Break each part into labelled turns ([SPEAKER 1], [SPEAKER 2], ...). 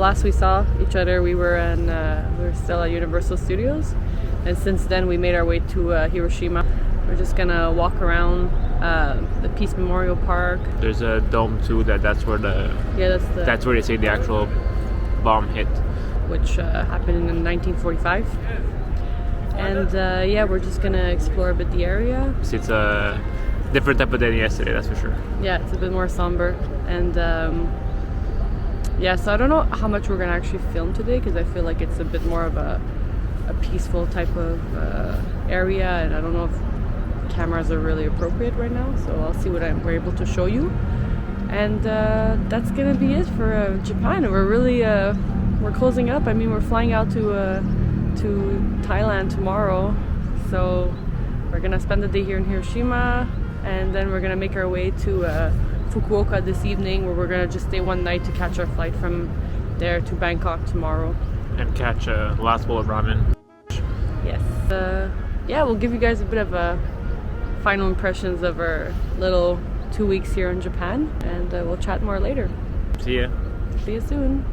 [SPEAKER 1] last we saw each other, we were still at Universal Studios, and since then we made our way to Hiroshima. We're just gonna walk around the Peace Memorial Park.
[SPEAKER 2] There's a dome too. That's where that's where they say the actual bomb hit,
[SPEAKER 1] which happened in 1945. And yeah, we're just gonna explore a bit the area.
[SPEAKER 2] It's a different type of day than yesterday, that's for sure.
[SPEAKER 1] Yeah, it's a bit more somber, and yeah, so I don't know how much we're gonna actually film today, because I feel like it's a bit more of a peaceful type of area, and I don't know if cameras are really appropriate right now, so I'll see what we're able to show you. And that's gonna be it for Japan. We're really we're closing up. I mean, we're flying out to Thailand tomorrow, so we're gonna spend the day here in Hiroshima, and then we're gonna make our way to Fukuoka this evening, where we're gonna just stay one night to catch our flight from there to Bangkok tomorrow
[SPEAKER 2] and catch a last bowl of ramen.
[SPEAKER 1] Yes. Yeah, we'll give you guys a bit of a final impressions of our little 2 weeks here in Japan, and we'll chat more later.
[SPEAKER 2] See ya.
[SPEAKER 1] See you soon.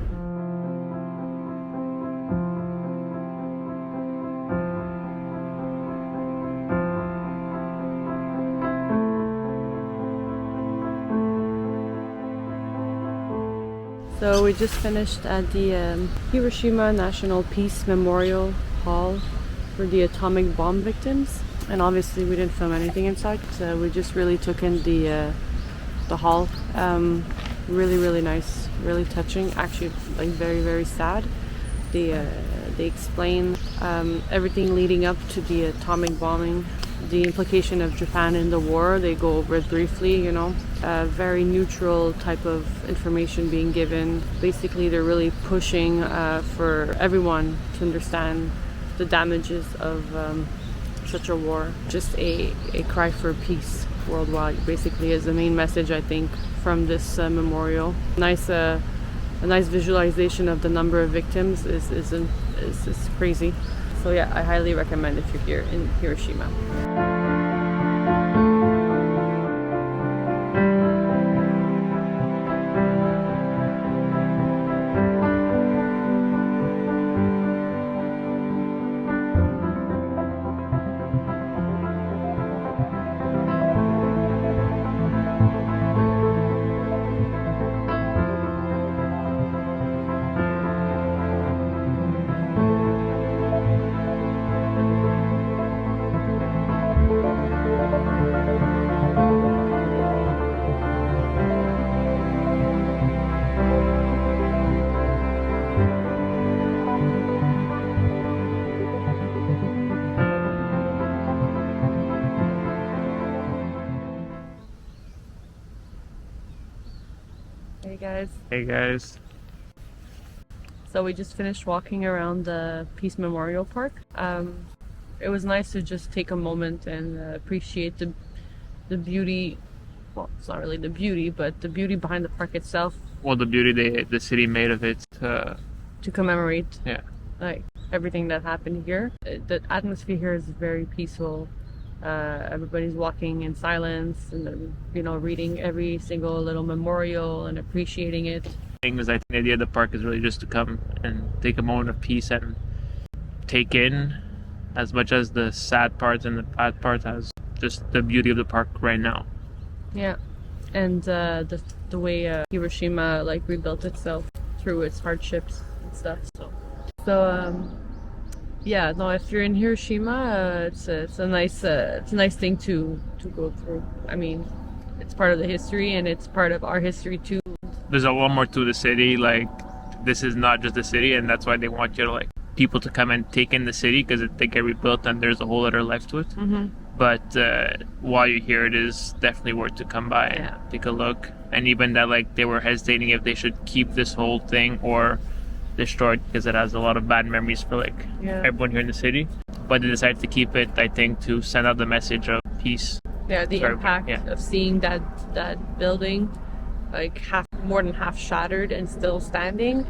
[SPEAKER 1] So we just finished at the Hiroshima National Peace Memorial Hall for the atomic bomb victims, and obviously we didn't film anything inside, so we just really took in the hall. Really nice, really touching, actually, like very, very sad. They explain everything leading up to the atomic bombing, the implication of Japan in the war. They go over it briefly, you know, very neutral type of information being given. Basically, they're really pushing for everyone to understand the damages of such a war. Just a cry for peace worldwide, basically, is the main message, I think, from this memorial. A nice visualization of the number of victims is crazy. So yeah, I highly recommend if you're here in Hiroshima.
[SPEAKER 2] Hey guys.
[SPEAKER 1] So we just finished walking around the Peace Memorial Park. It was nice to just take a moment and appreciate the beauty. Well, it's not really the beauty, but the beauty behind the park itself.
[SPEAKER 2] Well, the beauty the city made of it
[SPEAKER 1] to commemorate,
[SPEAKER 2] yeah,
[SPEAKER 1] like everything that happened here. The atmosphere here is very peaceful. Everybody's walking in silence, and then, you know, reading every single little memorial and appreciating it.
[SPEAKER 2] I think the idea of the park is really just to come and take a moment of peace and take in as much as the sad parts and the bad parts as just the beauty of the park right now.
[SPEAKER 1] Yeah, and the way Hiroshima like rebuilt itself through its hardships and stuff. So yeah, no, if you're in Hiroshima, it's a nice thing to go through. I mean, it's part of the history, and it's part of our history too.
[SPEAKER 2] There's a lot more to the city. Like, this is not just the city, and that's why they want you to, like, people to come and take in the city, because they get rebuilt and there's a whole other life to it.
[SPEAKER 1] Mm-hmm.
[SPEAKER 2] But while you're here, it is definitely worth to come by and take a look. And even that, like, they were hesitating if they should keep this whole thing or destroy it, because it has a lot of bad memories for, like, everyone here in the city. But they decided to keep it, I think, to send out the message of peace.
[SPEAKER 1] Yeah, the impact of seeing that building, like more than half shattered and still standing,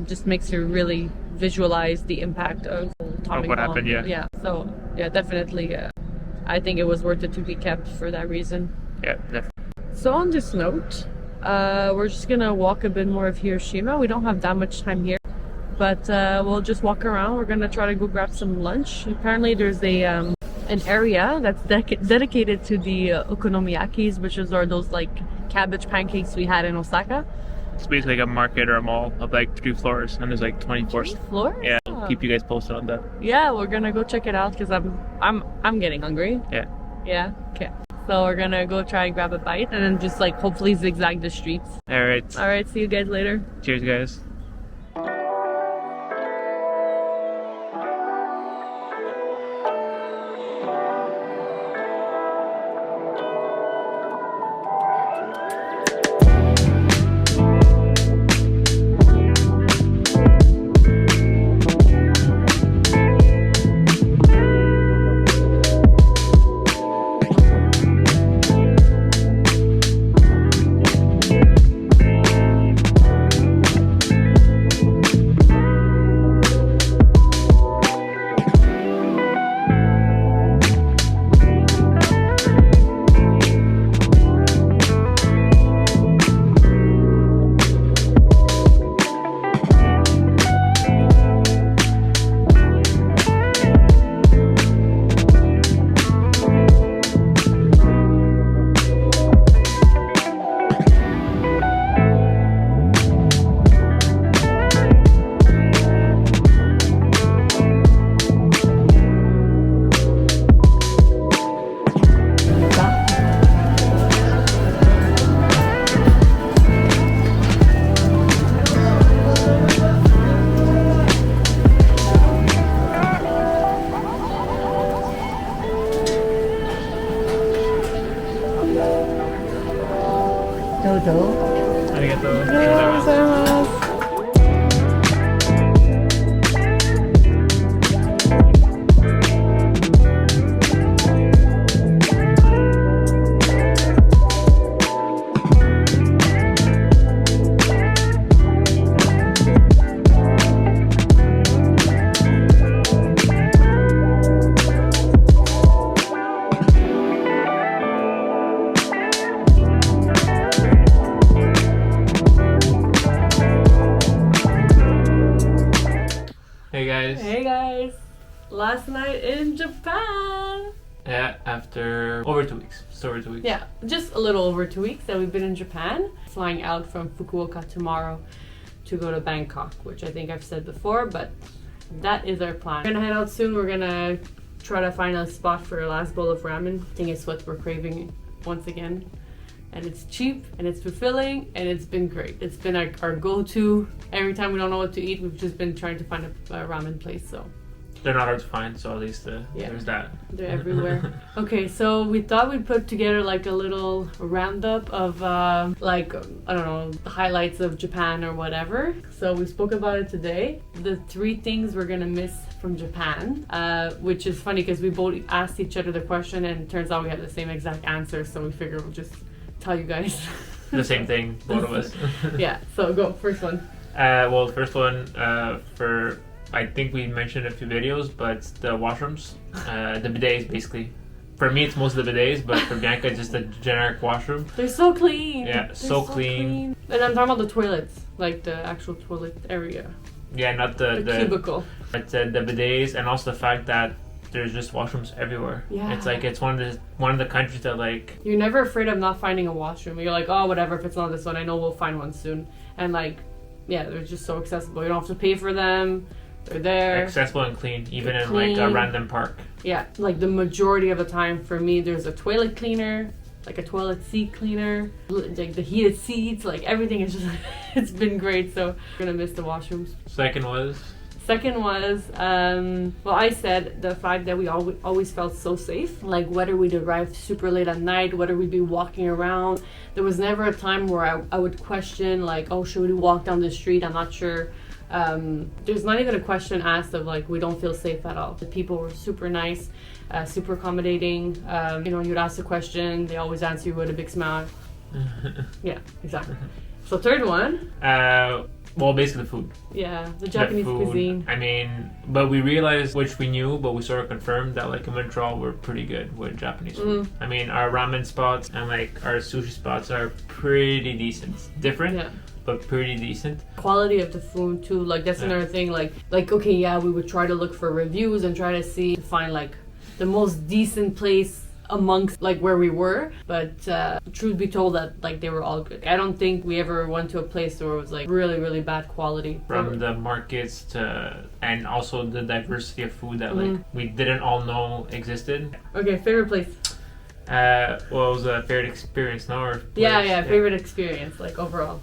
[SPEAKER 1] just makes you really visualize the impact of atomic
[SPEAKER 2] what
[SPEAKER 1] bomb.
[SPEAKER 2] happened.
[SPEAKER 1] Yeah. So yeah, definitely. I think it was worth it to be kept for that reason.
[SPEAKER 2] Yeah, definitely.
[SPEAKER 1] So on this note, We're just gonna walk a bit more of Hiroshima. We don't have that much time here, but we'll just walk around. We're gonna try to go grab some lunch. Apparently there's a an area that's dedicated to the okonomiyakis, which are those like cabbage pancakes we had in Osaka.
[SPEAKER 2] It's basically like a market or a mall of like 3 floors, and there's like 24
[SPEAKER 1] floors.
[SPEAKER 2] Yeah, I'll keep you guys posted on that.
[SPEAKER 1] Yeah, we're gonna go check it out because I'm getting hungry.
[SPEAKER 2] Yeah.
[SPEAKER 1] Yeah. Okay. So we're gonna go try and grab a bite and then just like hopefully zigzag the streets.
[SPEAKER 2] All right.
[SPEAKER 1] All right. See you guys later.
[SPEAKER 2] Cheers, guys.
[SPEAKER 1] Hey guys! Last night in Japan!
[SPEAKER 2] Yeah, after over 2 weeks. Just over 2 weeks.
[SPEAKER 1] Yeah, just a little over 2 weeks that we've been in Japan. Flying out from Fukuoka tomorrow to go to Bangkok, which I think I've said before, but that is our plan. We're gonna head out soon. We're gonna try to find a spot for our last bowl of ramen. I think it's what we're craving once again. And it's cheap and it's fulfilling and it's been great. It's been our go-to. Every time we don't know what to eat, we've just been trying to find a ramen place. So
[SPEAKER 2] they're not hard to find, so at least there's that.
[SPEAKER 1] They're everywhere. Okay, so we thought we'd put together like a little roundup of like, I don't know, highlights of Japan or whatever. So we spoke about it today. The 3 things we're gonna miss from Japan, which is funny because we both asked each other the question and it turns out we had the same exact answer. So we figured we'll just tell you guys
[SPEAKER 2] the same thing, both of us.
[SPEAKER 1] Yeah, so go, first one.
[SPEAKER 2] Well, the first one, for I think we mentioned a few videos, but the washrooms, the bidets basically. For me, it's most of the bidets, but for Bianca, it's just a generic washroom.
[SPEAKER 1] They're so clean.
[SPEAKER 2] Yeah, so clean.
[SPEAKER 1] And I'm talking about the toilets, like the actual toilet area.
[SPEAKER 2] Yeah, not the
[SPEAKER 1] cubicle.
[SPEAKER 2] But the bidets, and also the fact that there's just washrooms everywhere.
[SPEAKER 1] Yeah.
[SPEAKER 2] It's like it's one of the countries that like
[SPEAKER 1] you're never afraid of not finding a washroom. You're like, oh, whatever, if it's not this one, I know we'll find one soon. And like, yeah, they're just so accessible. You don't have to pay for them. They're there.
[SPEAKER 2] Accessible and clean, even
[SPEAKER 1] they're
[SPEAKER 2] in
[SPEAKER 1] clean.
[SPEAKER 2] like a random park.
[SPEAKER 1] Yeah, like the majority of the time for me, there's a toilet cleaner, like a toilet seat cleaner, like the heated seats, like everything is just, it's been great. So I'm gonna miss the washrooms.
[SPEAKER 2] Second was,
[SPEAKER 1] well, I said the fact that we always felt so safe. Like whether we'd arrive super late at night, whether we'd be walking around, there was never a time where I would question like, oh, should we walk down the street? I'm not sure. There's not even a question asked of like, we don't feel safe at all. The people were super nice, super accommodating. You know, you'd ask a question, they always answer you with a big smile. Yeah, exactly. So third one.
[SPEAKER 2] Well, basically the food.
[SPEAKER 1] Yeah, the Japanese
[SPEAKER 2] food,
[SPEAKER 1] cuisine.
[SPEAKER 2] I mean, but we realized, which we knew, but we sort of confirmed that like in Montreal we're pretty good with Japanese food. I mean, our ramen spots and like our sushi spots are pretty decent. Different,
[SPEAKER 1] Yeah.
[SPEAKER 2] but pretty decent.
[SPEAKER 1] Quality of the food too. Like that's another thing. Like okay, yeah, we would try to look for reviews and try to find like the most decent place amongst like where we were, but truth be told that like they were all good. I don't think we ever went to a place where it was like really really bad quality
[SPEAKER 2] From the markets to, and also the diversity of food that like we didn't all know existed.
[SPEAKER 1] Okay, favorite place.
[SPEAKER 2] Well, it was a favorite experience, no? Or
[SPEAKER 1] Favorite experience like overall.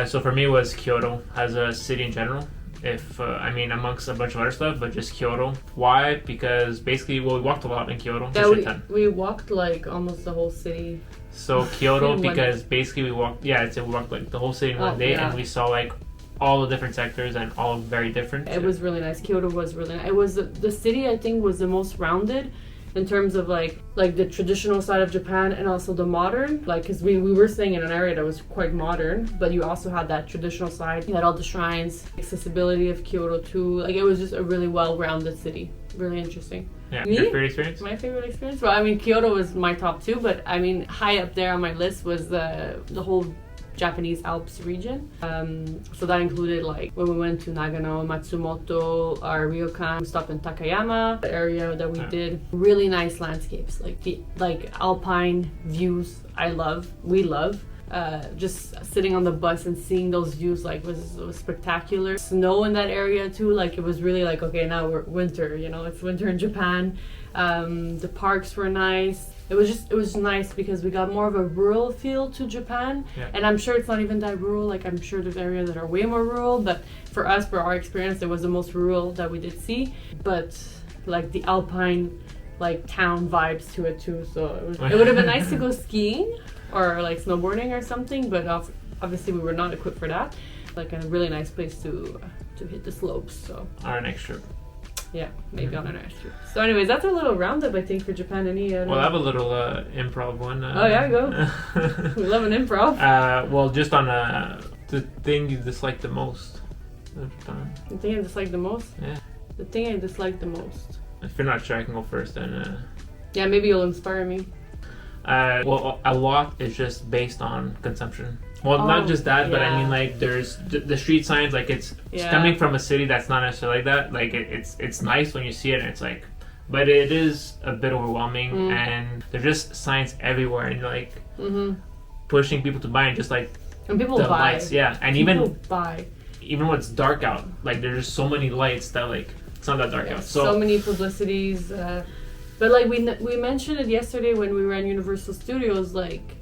[SPEAKER 2] So for me it was Kyoto as a city in general. If I mean amongst a bunch of other stuff, but just Kyoto. Why? Because basically, we walked a lot in Kyoto.
[SPEAKER 1] Yeah, we walked like almost the whole city.
[SPEAKER 2] So Kyoto, because basically we walked like the whole city in one day, and we saw like all the different sectors and all very different.
[SPEAKER 1] It was really nice. Kyoto was really nice. It was the city I think was the most rounded in terms of like the traditional side of Japan and also the modern, like because we were staying in an area that was quite modern, but you also had that traditional side. You had all the shrines, accessibility of Kyoto too. Like it was just a really well-rounded city. Really interesting.
[SPEAKER 2] Yeah. Your favorite experience?
[SPEAKER 1] My favorite experience? Well, I mean Kyoto was my top 2, but I mean high up there on my list was the whole Japanese Alps region. So that included like when we went to Nagano, Matsumoto, our ryokan, we stopped in Takayama, the area that we did. Really nice landscapes, like alpine views. We love. Just sitting on the bus and seeing those views like was spectacular. Snow in that area too, like it was really like okay, now we're winter, it's winter in Japan. The parks were nice. It was nice because we got more of a rural feel to Japan, and I'm sure it's not even that rural. Like I'm sure there's areas that are way more rural, but for our experience, it was the most rural that we did see. But like the alpine, like town vibes to it too. So it would have been nice to go skiing or like snowboarding or something, but obviously we were not equipped for that. Like a really nice place to hit the slopes. So
[SPEAKER 2] our next trip.
[SPEAKER 1] Yeah, maybe on our next trip. So anyways, that's a little roundup I think for Japan.
[SPEAKER 2] Well, I have a little improv one.
[SPEAKER 1] Oh yeah, go. We love an improv.
[SPEAKER 2] Well, just on the thing you dislike the most of Japan.
[SPEAKER 1] The thing I dislike the most?
[SPEAKER 2] Yeah.
[SPEAKER 1] The thing I dislike the most.
[SPEAKER 2] If you're not sure, I can go first then.
[SPEAKER 1] Yeah, maybe you'll inspire me.
[SPEAKER 2] Well, a lot is just based on consumption. Well, not just that, but I mean, like, there's the street signs, like, it's coming from a city that's not necessarily like that. Like, it's nice when you see it, and it's like, but it is a bit overwhelming, and there's just signs everywhere, and like, pushing people to buy, and just like,
[SPEAKER 1] and people
[SPEAKER 2] the
[SPEAKER 1] buy.
[SPEAKER 2] lights, and
[SPEAKER 1] people buy.
[SPEAKER 2] Even when it's dark out, like, there's just so many lights that, like, it's not that dark out.
[SPEAKER 1] So many publicities, but like we mentioned it yesterday when we were in Universal Studios, like,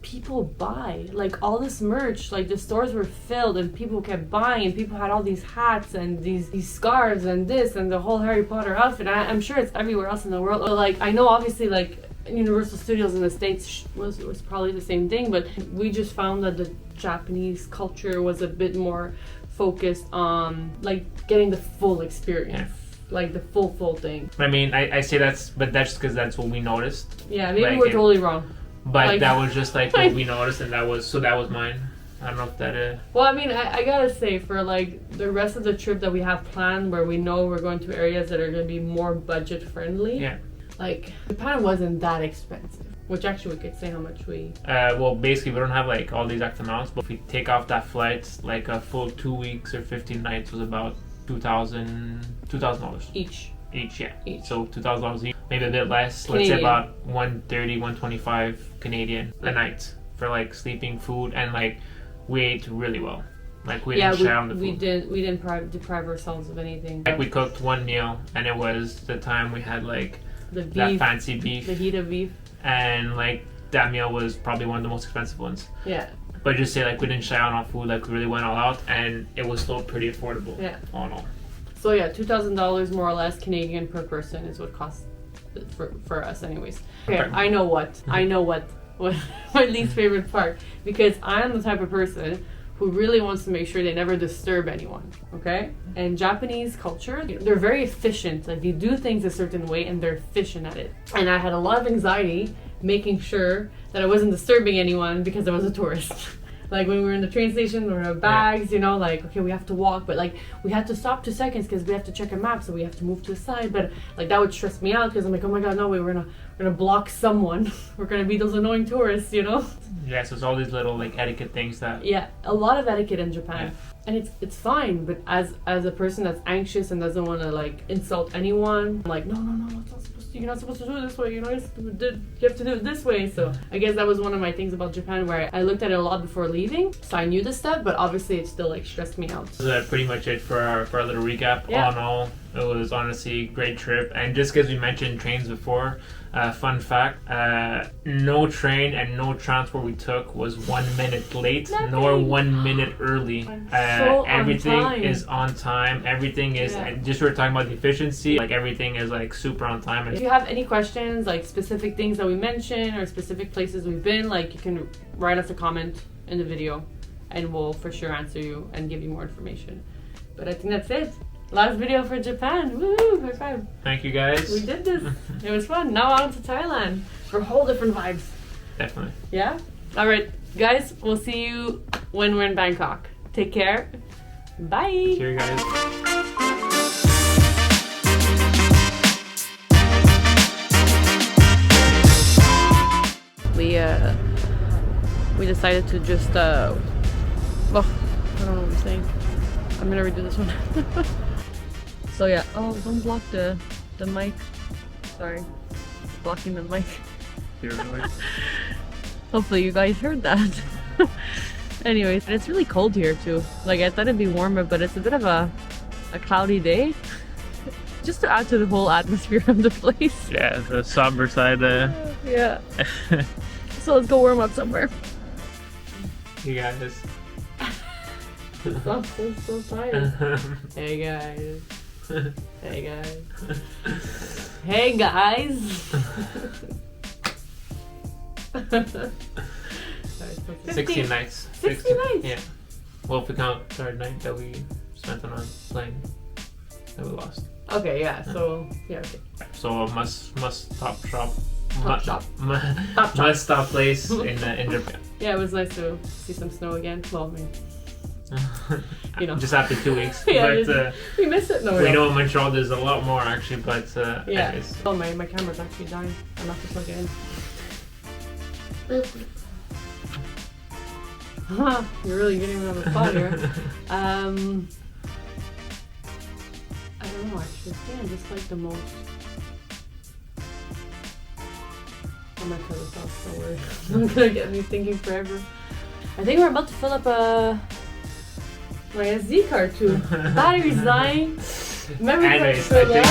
[SPEAKER 1] people buy like all this merch, like the stores were filled and people kept buying, and people had all these hats and these scarves and this and the whole Harry Potter outfit. I'm sure it's everywhere else in the world. Like I know obviously like Universal Studios in the States was probably the same thing, but we just found that the Japanese culture was a bit more focused on like getting the full experience. Like the full thing.
[SPEAKER 2] I mean, I say that's because that's what we noticed.
[SPEAKER 1] Yeah, maybe we're totally wrong.
[SPEAKER 2] But
[SPEAKER 1] like,
[SPEAKER 2] that was just like what we noticed, and that was mine. I don't know if that.
[SPEAKER 1] Well, I mean, I gotta say, for like the rest of the trip that we have planned, where we know we're going to areas that are gonna be more budget friendly.
[SPEAKER 2] Yeah.
[SPEAKER 1] Like Japan wasn't that expensive, which actually we could say how much we.
[SPEAKER 2] Well, basically we don't have like all the exact amounts, but if we take off that flight, like a full 2 weeks or 15 nights was about $2,000
[SPEAKER 1] each.
[SPEAKER 2] Each. So $2,000 each, maybe a bit less.
[SPEAKER 1] Canadian.
[SPEAKER 2] Let's say about 130, 125 Canadian a night for like sleeping, food, and like we ate really well. Like we didn't share on the food.
[SPEAKER 1] We didn't deprive ourselves of anything.
[SPEAKER 2] Like we cooked one meal, and it was the time we had like
[SPEAKER 1] the beef,
[SPEAKER 2] that fancy beef,
[SPEAKER 1] the heat of beef,
[SPEAKER 2] and like that meal was probably one of the most expensive ones.
[SPEAKER 1] Yeah.
[SPEAKER 2] But just say like we didn't share on our food, like we really went all out, and it was still pretty affordable.
[SPEAKER 1] Yeah.
[SPEAKER 2] All in all.
[SPEAKER 1] So yeah, $2,000 more or less Canadian per person is what costs for us, anyways. Okay, I know what my least favorite part, because I'm the type of person who really wants to make sure they never disturb anyone. Okay, and Japanese culture, they're very efficient. Like they do things a certain way, and they're efficient at it. And I had a lot of anxiety making sure that I wasn't disturbing anyone because I was a tourist. Like when we were in the train station, we were in our bags, you know, like, okay, we have to walk, but like we had to stop 2 seconds because we have to check a map, so we have to move to the side. But like that would stress me out because I'm like, oh my god, no way, we're gonna block someone. We're gonna be those annoying tourists, you know?
[SPEAKER 2] Yeah, so it's all these little like etiquette things that.
[SPEAKER 1] Yeah, a lot of etiquette in Japan. And it's fine, but as a person that's anxious and doesn't want to like insult anyone, I'm like, no, it's not supposed to, you're not supposed to do it this way, you know, you have to do it this way. So I guess that was one of my things about Japan, where I looked at it a lot before leaving, so I knew this stuff, but obviously it still like stressed me out.
[SPEAKER 2] So that's pretty much it for our little recap.
[SPEAKER 1] Yeah.
[SPEAKER 2] All in all, it was honestly a great trip. And just because we mentioned trains before, fun fact, no train and no transport we took was 1 minute late, nor 1 minute early. Everything is on time. Everything is, and just we were talking about the efficiency, like everything is like super on time.
[SPEAKER 1] If you have any questions, like specific things that we mentioned or specific places we've been, like you can write us a comment in the video and we'll for sure answer you and give you more information. But I think that's it. Last video for Japan. Woo! High five.
[SPEAKER 2] Thank you guys.
[SPEAKER 1] We did this. It was fun. Now on to Thailand for whole different vibes.
[SPEAKER 2] Definitely.
[SPEAKER 1] Yeah? Alright, guys, we'll see you when we're in Bangkok. Take care. Bye.
[SPEAKER 2] See you guys.
[SPEAKER 1] We decided to just I don't know what I'm saying. I'm gonna redo this one. So yeah, oh, don't block the mic. Sorry, blocking the mic. Hopefully you guys heard that. Anyways, it's really cold here too. Like I thought it'd be warmer, but it's a bit of a cloudy day. Just to add to the whole atmosphere of the place.
[SPEAKER 2] Yeah, the somber side.
[SPEAKER 1] Yeah. So let's go warm up somewhere.
[SPEAKER 2] You guys.
[SPEAKER 1] I'm so tired. Hey guys. Hey guys. Hey guys.
[SPEAKER 2] 16 nights.
[SPEAKER 1] 60 nights?
[SPEAKER 2] Yeah. Well, if we count third night that we spent on a plane that we lost.
[SPEAKER 1] Okay, yeah, so, yeah, okay.
[SPEAKER 2] So must stop shop.
[SPEAKER 1] Top shop.
[SPEAKER 2] Must stop place in Japan.
[SPEAKER 1] Yeah, it was nice to see some snow again. Well, I mean, you know.
[SPEAKER 2] Just after 2 weeks.
[SPEAKER 1] Yeah,
[SPEAKER 2] but
[SPEAKER 1] we miss it. No,
[SPEAKER 2] we know in Montreal there's a lot more actually, but
[SPEAKER 1] yeah.
[SPEAKER 2] Anyways.
[SPEAKER 1] Oh, my camera's actually dying. I'm not to plug it in. You're really getting me on the spot here. I don't know actually. I just like the most. Oh my god, this sounds so weird. It's gonna get me thinking forever. I think we're about to fill up my SD card too. Battery's dying. Memory card's still there.